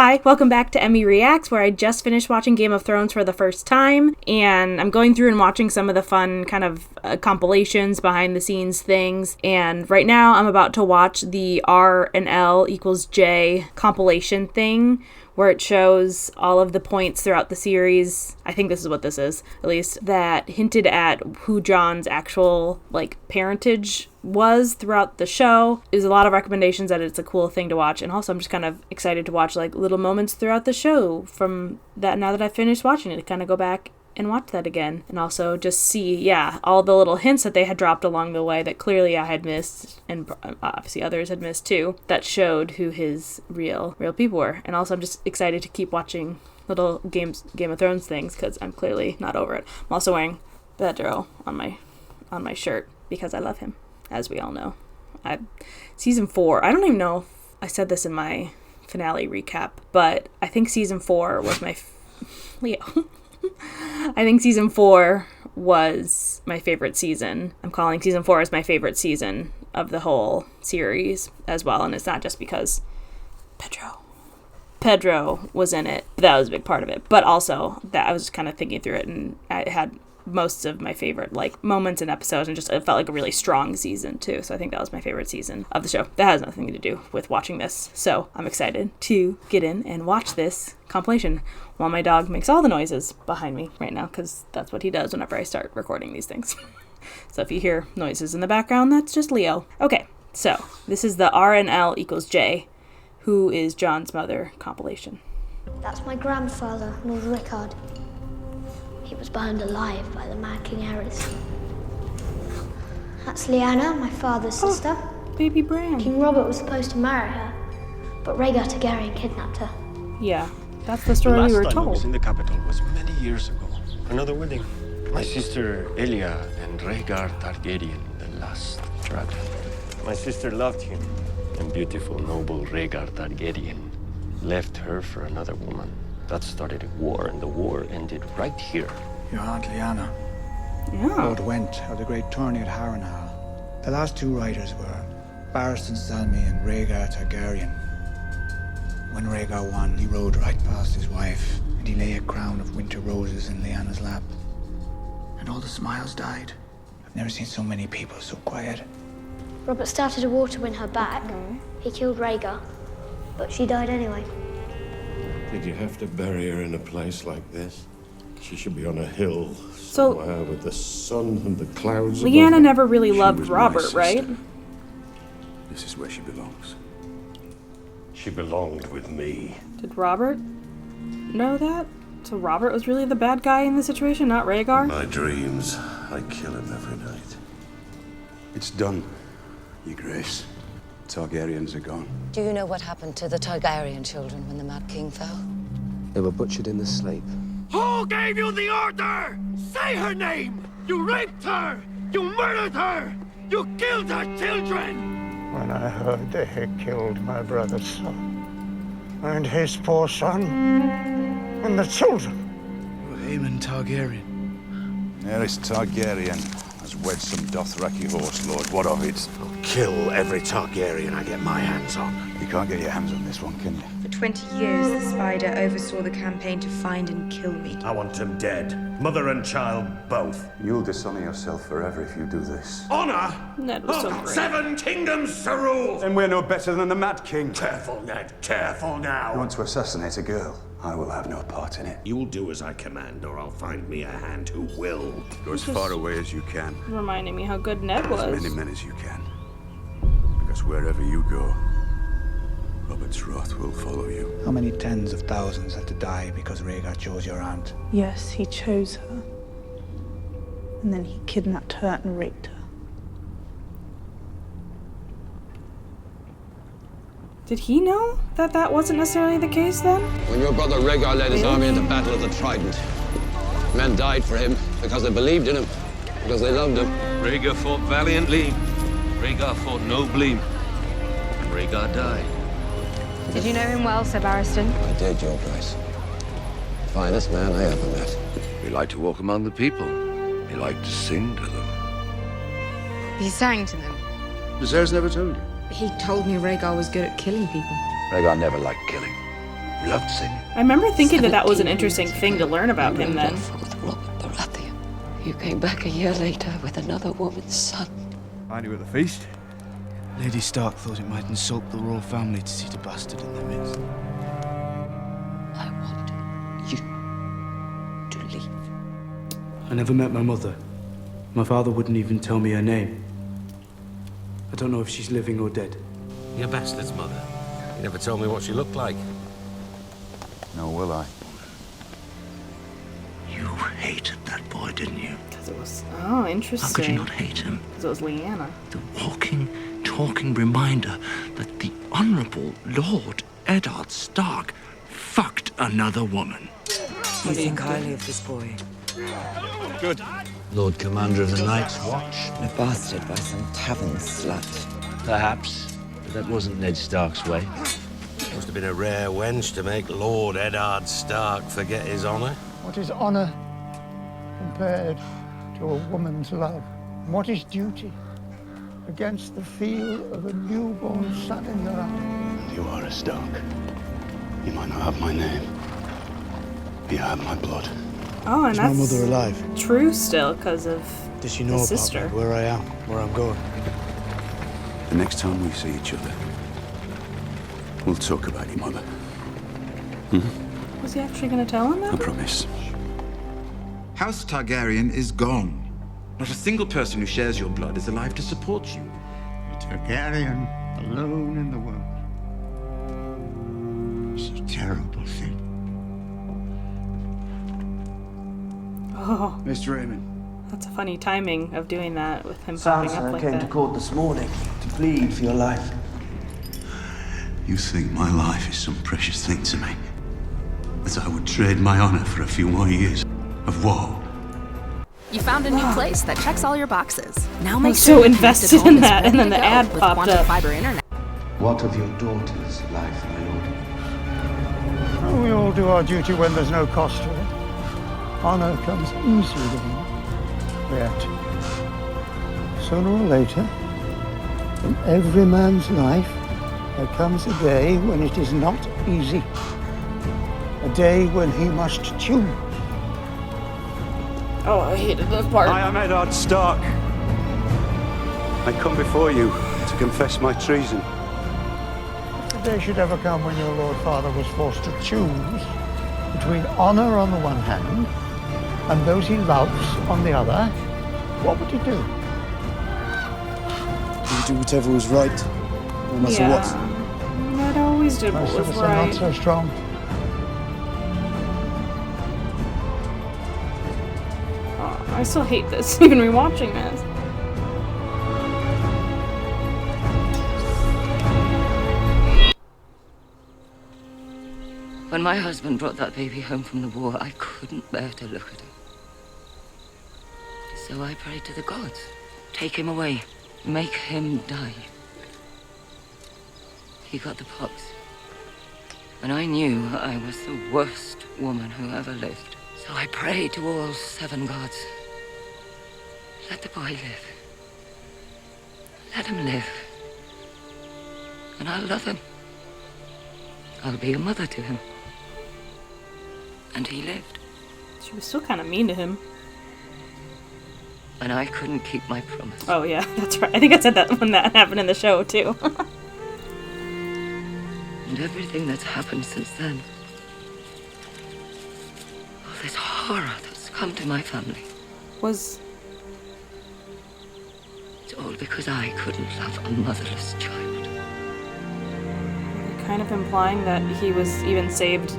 Hi, welcome back to Emmy Reacts, where I just finished watching Game of Thrones for the first time, and I'm going through and watching some of the fun kind of compilations, behind the scenes things, and right now I'm about to watch the R and L equals J compilation thing, where it shows all of the points throughout the series, I think this is what this is, at least, that hinted at who Jon's actual, parentage was throughout the show. There's a lot of recommendations that it's a cool thing to watch, and also I'm just kind of excited to watch, little moments throughout the show from that now that I've finished watching it, to kind of go back and watch that again, and also just see, all the little hints that they had dropped along the way that clearly I had missed, and obviously others had missed too, that showed who his real people were. And also I'm just excited to keep watching little Game of Thrones things, because I'm clearly not over it. I'm also wearing Pedro on my shirt because I love him, as we all know. Season 4, I don't even know if I said this in my finale recap, but I think season 4 was my Leo. I think season 4 was my favorite season. I'm calling season 4 as my favorite season of the whole series as well, and it's not just because Pedro was in it. That was a big part of it, but also that I was just kind of thinking through it, and I had most of my favorite moments and episodes, and just it felt like a really strong season too. So I think that was my favorite season of the show. That has nothing to do with watching this, so I'm excited to get in and watch this compilation while my dog makes all the noises behind me right now, because that's what he does whenever I start recording these things. So if you hear noises in the background, that's just Leo. Okay, so this is the R and L equals J, who is Jon's mother compilation. That's my grandfather, Lord Rickard. He was burned alive by the Mad King Aerys. That's Lyanna, my father's sister. Baby Bran. King Robert was supposed to marry her, but Rhaegar Targaryen kidnapped her. Yeah, that's the story we were Last time I was told. in the capital was many years ago. Another wedding. My sister Elia and Rhaegar Targaryen, the last dragon. My sister loved him, and beautiful, noble Rhaegar Targaryen left her for another woman. That started a war, and the war ended right here. Your Aunt Lyanna. Yeah. Lord Went of the great tourney at Harrenhal. The last two riders were Barristan Selmy and Rhaegar Targaryen. When Rhaegar won, he rode right past his wife, and he lay a crown of winter roses in Lyanna's lap. And all the smiles died. I've never seen so many people so quiet. Robert started a war to win her back. He killed Rhaegar, but she died anyway. Did you have to bury her in a place like this? She should be on a hill So- somewhere with the sun and the clouds above Lyanna her. never really She loved was my Robert, sister. right? This is where she belongs. She belonged with me. Did Robert know that? So Robert was really the bad guy in the situation, not Rhaegar? My dreams, I kill him every night. It's done, Your Grace. Targaryens are gone. Do you know what happened to the Targaryen children when the Mad King fell? They were butchered in the sleep. Who gave you the order? Say her name! You raped her! You murdered her! You killed her children! When I heard they had killed my brother's son, and his poor son, and the children. Aemon Targaryen. Aerys Targaryen has wed some Dothraki horse lord. What of it? I'll kill every Targaryen I get my hands on. You can't get your hands on this one, can you? For 20 years, the Spider oversaw the campaign to find and kill me. I want him dead. Mother and child, both. You'll dishonor yourself forever if you do this. Honor! Ned was so great. 7 kingdoms to rule! Then we're no better than the Mad King. Careful, Ned. Careful now. You want to assassinate a girl? I will have no part in it. You'll do as I command, or I'll find me a hand who will. Go as far away as you can. Reminding me how good Ned As was. many men as you can. Because wherever you go, Robert's wrath will follow you. How many tens of thousands had to die because Rhaegar chose your aunt? Yes, he chose her. And then he kidnapped her and raped her. Did he know that that wasn't necessarily the case then? When your brother Rhaegar led his army into battle at the Trident, men died for him because they believed in him, because they loved him. Rhaegar fought valiantly. Rhaegar fought nobly. And Rhaegar died. Did you know him well, Sir Barristan? I did, Your Grace. Finest man I ever met. He liked to walk among the people. He liked to sing to them. He sang to them. Viserys never told you? He told me Rhaegar was good at killing people. Rhaegar never liked killing. loved singing. I remember thinking that was an interesting thing to learn about him then. You came back a year later with another woman's son. Find you at the feast? Lady Stark thought it might insult the royal family to see the bastard in their midst. I want you to leave. I never met my mother. My father wouldn't even tell me her name. I don't know if she's living or dead. Your bastard's mother. You never told me what she looked like. Nor will I. You hated that boy, didn't you? Because it was... Oh, interesting. How could you not hate him? Because it was Lyanna. The walking, talking reminder that the Honourable Lord Eddard Stark fucked another woman. You think highly of this boy. Good. Lord Commander of the Night's Watch. A bastard by some tavern slut. Perhaps. But that wasn't Ned Stark's way. Must have been a rare wench to make Lord Eddard Stark forget his honour. What is honor compared to a woman's love? And what is duty against the feel of a newborn son in your arms? You are a Stark. You might not have my name, but you have my blood. Oh, and Is that's my mother alive? true still, because of Does she his know about sister. me, where I am, where I'm going? The next time we see each other, we'll talk about your mother. Was he actually going to tell him I that? promise. House Targaryen is gone. Not a single person who shares your blood is alive to support you. A Targaryen alone in the world. It's a terrible thing. Oh, Mr. Raymond. that's a funny timing of doing that with him popping up Sansa like came that. to court this morning to plead for your life. You think my life is some precious thing to me? That I would trade my honor for a few more years of woe? You found a new place that checks all your boxes. Now I make was sure so your connected invested home in is that, ready and then to the go ad with popped Quantum up. Fiber Internet. What of your daughter's life, my lord? Oh, we all do our duty when there's no cost to it. Honor comes easy to him. Yet, sooner or later, in every man's life, there comes a day when it is not easy. A day when he must choose. Oh, I hated this part. I am Eddard Stark. I come before you to confess my treason. If the day should ever come when your Lord Father was forced to choose between honor on the one hand and those he loves on the other, what would he do? Did you do whatever was right, no matter Yeah. what? That always did what Most was of us are not right. so strong. Oh, I still hate this, even rewatching this. When my husband brought that baby home from the war, I couldn't bear to look at him. So I prayed to the gods. Take him away. Make him die. He got the pox. And I knew I was the worst woman who ever lived. So I prayed to all 7 gods. Let the boy live. Let him live. And I'll love him. I'll be a mother to him. And he lived. She was still kind of mean to him. And I couldn't keep my promise. Oh yeah, that's right. I think I said that when that happened in the show too. And everything that's happened since then. All this horror that's come to my family. Was... It's all because I couldn't love a motherless child. kind of implying that he was even saved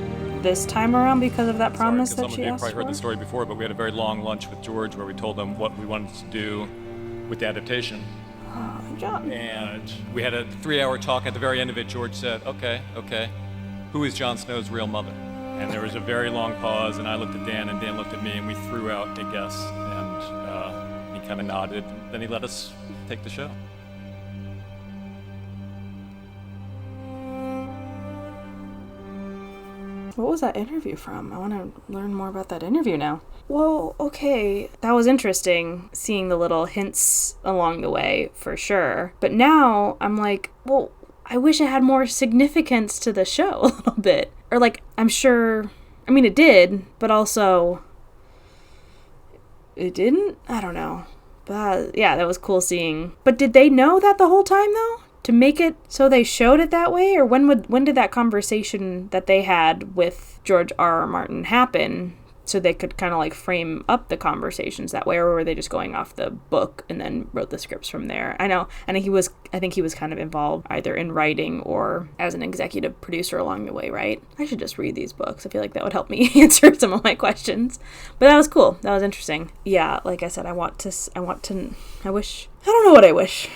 this time around because of that promise that she Some of you asked probably heard for? the story before, but we had a very long lunch with George where we told him what we wanted to do with the adaptation. Oh, John. And we had a 3-hour talk. At the very end of it, George said, okay, who is Jon Snow's real mother? And there was a very long pause, and I looked at Dan, and Dan looked at me, and we threw out a guess. And he kind of nodded, and then he let us take the show. What was that interview from? I want to learn more about that interview now. Whoa, okay. That was interesting, seeing the little hints along the way, for sure. But now, I'm like, well, I wish it had more significance to the show a little bit. Or, like, I'm sure, I mean, it did, but also it didn't? I don't know. But, yeah, that was cool seeing. But did they know that the whole time, though? To make it so they showed it that way? Or when did that conversation that they had with George R.R. Martin happen so they could kind of like frame up the conversations that way? Or were they just going off the book and then wrote the scripts from there? I know, and I think he was kind of involved either in writing or as an executive producer along the way, right? I should just read these books. I feel like that would help me answer some of my questions. But that was cool. That was interesting. Yeah, like I said, I wish, I don't know what I wish.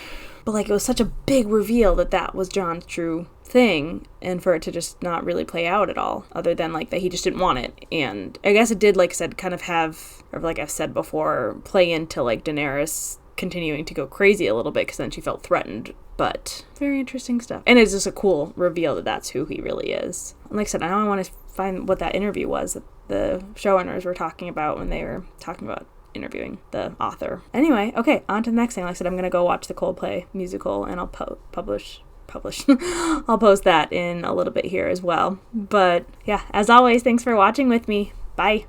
But, like, it was such a big reveal that was John's true thing, and for it to just not really play out at all, other than, like, that he just didn't want it. And I guess it did, like I said, kind of have, or like I've said before, play into, like, Daenerys continuing to go crazy a little bit, because then she felt threatened. But very interesting stuff. And it's just a cool reveal that that's who he really is. And like I said, I don't want to find what that interview was that the showrunners were talking about when they were talking about interviewing the author. Anyway, okay, on to the next thing. Like I said, I'm going to go watch the Coldplay musical, and I'll publish. I'll post that in a little bit here as well. But yeah, as always, thanks for watching with me. Bye.